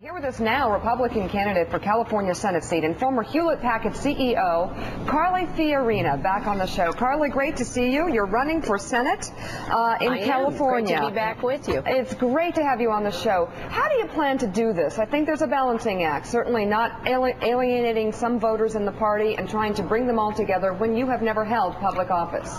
Here with us now, Republican candidate for California Senate seat and former Hewlett-Packard CEO, Carly Fiorina, back on the show. Carly, great to see you. You're running for Senate in California. Great to be back with you. It's great to have you on the show. How do you plan to do this? I think there's a balancing act, certainly not alienating some voters in the party and trying to bring them all together when you have never held public office.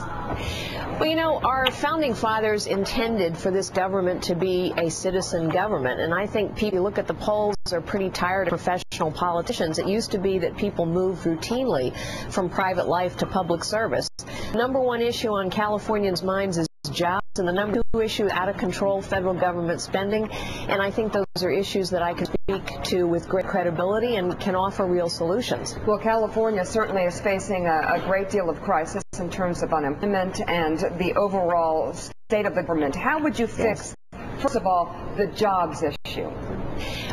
Well, you know, our founding fathers intended for this government to be a citizen government, and I think people look at the polls are pretty tired of professional politicians. It used to be that people moved routinely from private life to public service. The number one issue on Californians' minds is jobs, and the number two issue is out of control federal government spending, and I think those are issues that I can speak to with great credibility and can offer real solutions. Well, California certainly is facing a great deal of crisis in terms of unemployment and the overall state of the government. How would you fix, first of all, the jobs issue?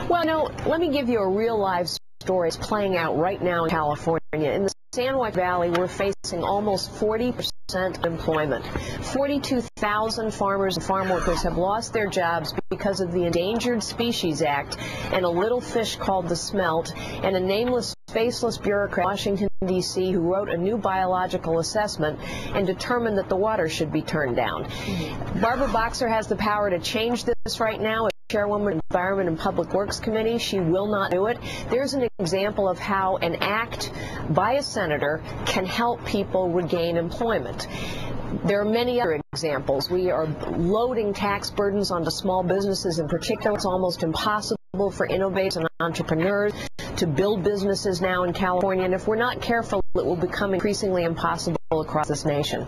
Well, no, let me give you a real live story. It's playing out right now in California. In the San Joaquin Valley, we're facing almost 40% employment. 42,000 farmers and farm workers have lost their jobs because of the Endangered Species Act and a little fish called the smelt and a nameless, faceless bureaucrat in Washington, D.C. who wrote a new biological assessment and determined that the water should be turned down. Barbara Boxer has the power to change this right now. Chairwoman of the Environment and Public Works Committee. She will not do it. There's an example of how an act by a senator can help people regain employment. There are many other examples. We are loading tax burdens onto small businesses in particular. It's almost impossible for innovators and entrepreneurs to build businesses now in California, and if we're not careful, it will become increasingly impossible across this nation.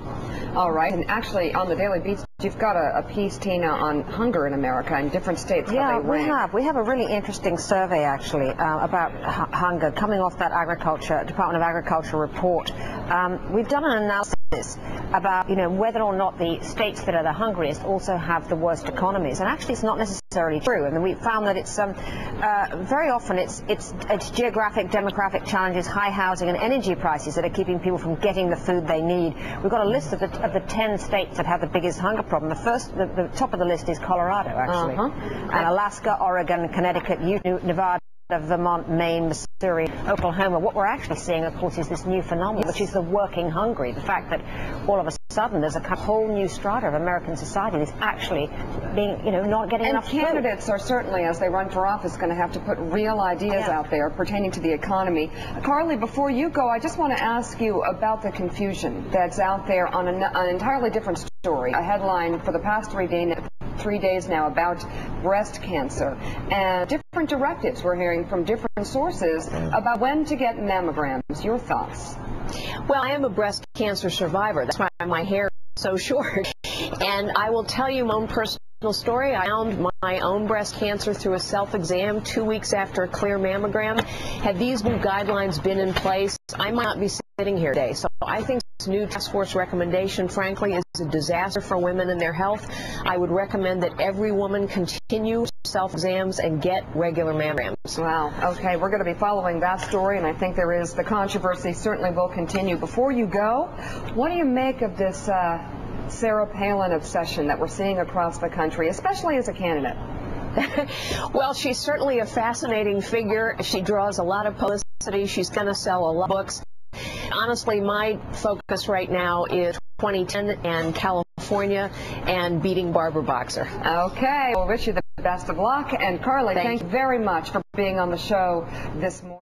All right, and actually on the Daily Beats, you've got a piece, Tina, on hunger in America in different states. Yeah, we have a really interesting survey actually about hunger coming off that Department of Agriculture report. We've done an analysis about, you know, whether or not the states that are the hungriest also have the worst economies, and actually it's not necessarily true. I mean, we found that it's very often it's geographic, demographic challenges, high housing and energy prices that are keeping people from getting the food they need. We've got a list of the 10 states that have the biggest hunger problem. The top of the list is Colorado, actually, and Alaska, Oregon, Connecticut, Utah, Nevada, Vermont, Maine, Missouri, Oklahoma. What we're actually seeing, of course, is this new phenomenon, which is the working hungry. The fact that all of a sudden there's a whole new strata of American society that's actually being, you know, not getting enough food. And candidates are certainly, as they run for office, going to have to put real ideas out there pertaining to the economy. Carly, before you go, I just want to ask you about the confusion that's out there on an entirely different story. A headline for the past 3 days now about breast cancer and different directives we're hearing from different sources about when to get mammograms. Your thoughts? Well, I am a breast cancer survivor. That's why my hair is so short. And I will tell you my own personal story. I found my own breast cancer through a self-exam 2 weeks after a clear mammogram. Had these new guidelines been in place, I might not be sitting here today. So I think this new task force recommendation, frankly, is a disaster for women and their health. I would recommend that every woman continue self-exams and get regular mammograms. Wow. Okay, we're going to be following that story, and I think the controversy certainly will continue. Before you go, what do you make of this Sarah Palin obsession that we're seeing across the country, especially as a candidate? Well, she's certainly a fascinating figure. She draws a lot of publicity. She's going to sell a lot of books. Honestly, my focus right now is 2010 and California and beating Barbara Boxer. Okay. We'll wish you the best of luck. And Carly, thank you very much for being on the show this morning.